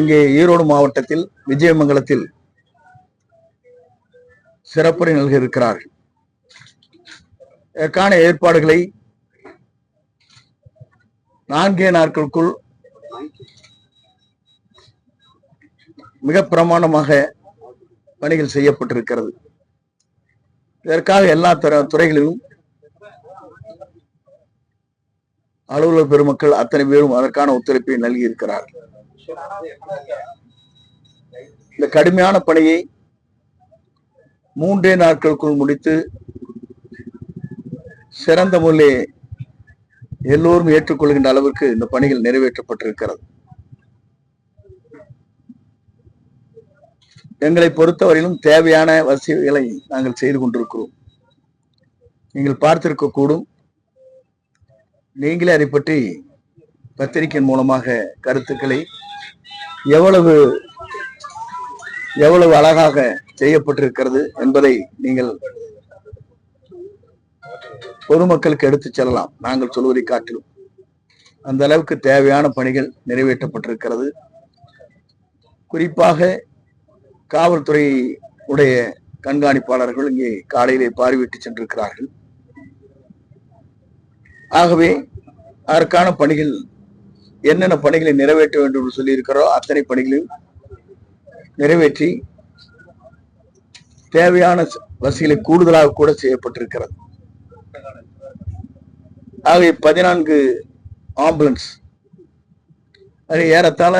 இங்கே ஈரோடு மாவட்டத்தில் விஜயமங்கலத்தில் சிறப்புரை நல்க இருக்கிறார்கள். இதற்கான ஏற்பாடுகளை 4 நாட்களுக்குள் மிக பிரமாண்டமாக பணிகள் செய்யப்பட்டிருக்கிறது. இதற்காக எல்லா துறைகளிலும் அலுவலர் பெருமக்கள் அத்தனை பேரும் அதற்கான ஒத்துழைப்பை நல்கி இருக்கிறார்கள். இந்த கடுமையான பணியை 3 நாட்களுக்குள் முடித்து சிறந்த முறையில் எல்லோரும் ஏற்றுக்கொள்கின்ற அளவிற்கு இந்த பணிகள் நிறைவேற்றப்பட்டிருக்கிறது. எங்களை பொறுத்தவரையிலும் தேவையான வசதிகளை நாங்கள் செய்து கொண்டிருக்கிறோம். நீங்கள் பார்த்திருக்க கூடும். நீங்களே அதை பற்றி பத்திரிகையின் மூலமாக கருத்துக்களை எவ்வளவு அழகாக செய்யப்பட்டிருக்கிறது என்பதை நீங்கள் பொதுமக்களுக்கு எடுத்துச் செல்லலாம். நாங்கள் சொல்வதை காட்டிலும் அந்த அளவுக்கு தேவையான பணிகள் நிறைவேற்றப்பட்டிருக்கிறது. குறிப்பாக காவல்துறை உடைய கண்காணிப்பாளர்கள் இங்கே காலையிலே பார்வையிட்டு சென்றிருக்கிறார்கள். ஆகவே அதற்கான பணிகள் என்னென்ன பணிகளை நிறைவேற்ற வேண்டும் என்று சொல்லி இருக்கிறோ அத்தனை பணிகளையும் நிறைவேற்றி தேவையான வசதிகளை கூடுதலாக கூட செய்யப்பட்டிருக்கிறது. ஆகவே 14 ஆம்புலன்ஸ், அது ஏறத்தாழ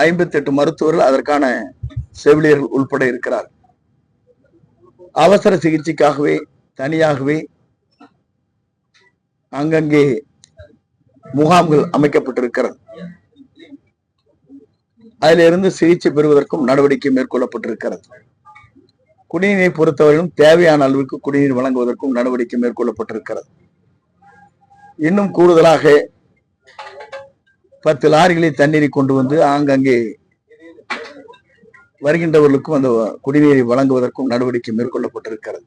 58 மருத்துவர்கள் அதற்கான செவிலியர்கள் உள்பட இருக்கிறார். அவசர சிகிச்சைக்காகவே தனியாகவே அங்கங்கே முகாம்கள் அமைக்கப்பட்டிருக்கிறது. அதிலிருந்து சிகிச்சை பெறுவதற்கும் நடவடிக்கை மேற்கொள்ளப்பட்டிருக்கிறது. குடிநீரை பொறுத்தவரையிலும் தேவையான அளவுக்கு குடிநீர் வழங்குவதற்கும் நடவடிக்கை மேற்கொள்ளப்பட்டிருக்கிறது. இன்னும் கூடுதலாக 10 லாரிகளை தண்ணீரை கொண்டு வந்து ஆங்கங்கே வருகின்றவர்களுக்கும் அந்த குடிநீரை வழங்குவதற்கும் நடவடிக்கை மேற்கொள்ளப்பட்டிருக்கிறது.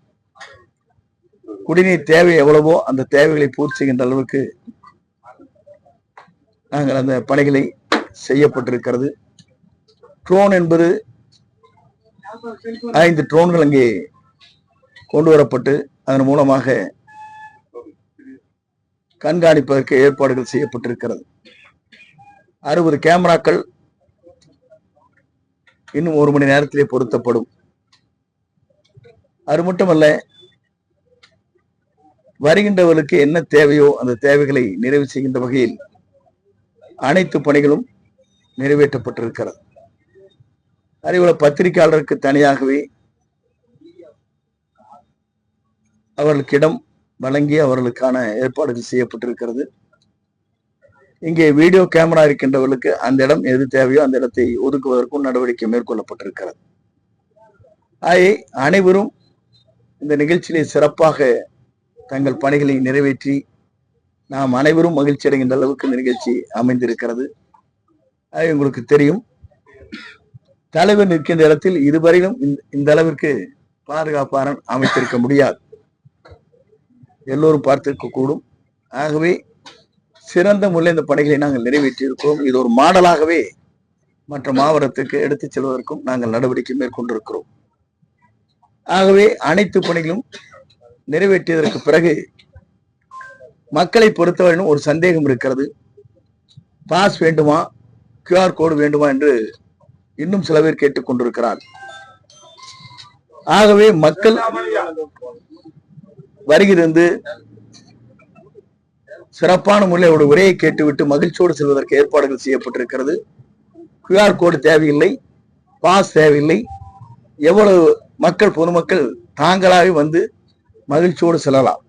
குடிநீர் தேவை எவ்வளவோ அந்த தேவைகளை பூர்த்தி செய்கின்ற அளவுக்கு நாங்கள் அந்த பணிகளை செய்யப்பட்டிருக்கிறது. ட்ரோன் என்பது 5 ட்ரோன்கள் அங்கே கொண்டு வரப்பட்டு அதன் மூலமாக கண்காணிப்பதற்கு ஏற்பாடுகள் செய்யப்பட்டிருக்கிறது. 60 கேமராக்கள் இன்னும் 1 மணி நேரத்திலே பொருத்தப்படும். அது மட்டுமல்ல, வருகின்றவர்களுக்கு என்ன தேவையோ அந்த தேவைகளை நிறைவு செய்கின்ற வகையில் அனைத்து பணிகளும் நிறைவேற்றப்பட்டிருக்கிறது. அதேபோல பத்திரிகையாளருக்கு தனியாகவே அவர்களுக்கு இடம் வழங்கி அவர்களுக்கான ஏற்பாடுகள் செய்யப்பட்டிருக்கிறது. இங்கே வீடியோ கேமரா இருக்கின்றவர்களுக்கு அந்த இடம் எது தேவையோ அந்த இடத்தை ஒதுக்குவதற்கும் நடவடிக்கை மேற்கொள்ளப்பட்டிருக்கிறது. அனைவரும் இந்த நிகழ்ச்சியிலே சிறப்பாக தங்கள் பணிகளை நிறைவேற்றி நாம் அனைவரும் மகிழ்ச்சி அடைகின்ற அளவுக்கு இந்த நிகழ்ச்சி அமைந்திருக்கிறது. உங்களுக்கு தெரியும், தலைவர் நிற்கின்ற இடத்தில் இதுவரையிலும் இந்த அளவிற்கு பாதுகாப்பாளர் அமைத்திருக்க முடியாது. எல்லோரும் பார்த்திருக்க கூடும். ஆகவே சிறந்த முறையில் இந்த பணிகளை நாங்கள் நிறைவேற்றி இருக்கிறோம். இது ஒரு மாடலாகவே மற்ற மாவட்டத்துக்கு எடுத்துச் செல்வதற்கும் நாங்கள் நடவடிக்கை மேற்கொண்டிருக்கிறோம். ஆகவே அனைத்து பணிகளும் நிறைவேற்றியதற்கு பிறகு மக்களை பொறுத்தவரையிலும் ஒரு சந்தேகம் இருக்கிறது. பாஸ் வேண்டுமா, QR கோடு வேண்டுமா என்று இன்னும் சில பேர் கேட்டுக் கொண்டிருக்கிறார். ஆகவே மக்கள் வருகிறது சிறப்பான முறையில் ஒரு உரையை கேட்டுவிட்டு மகிழ்ச்சியோடு செல்வதற்கு ஏற்பாடுகள் செய்யப்பட்டிருக்கிறது. QR கோடு தேவையில்லை, பாஸ் தேவையில்லை. எவ்வளவு மக்கள் பொதுமக்கள் தாங்களாகவே வந்து மகிழ்ச்சியோடு செல்லலாம்.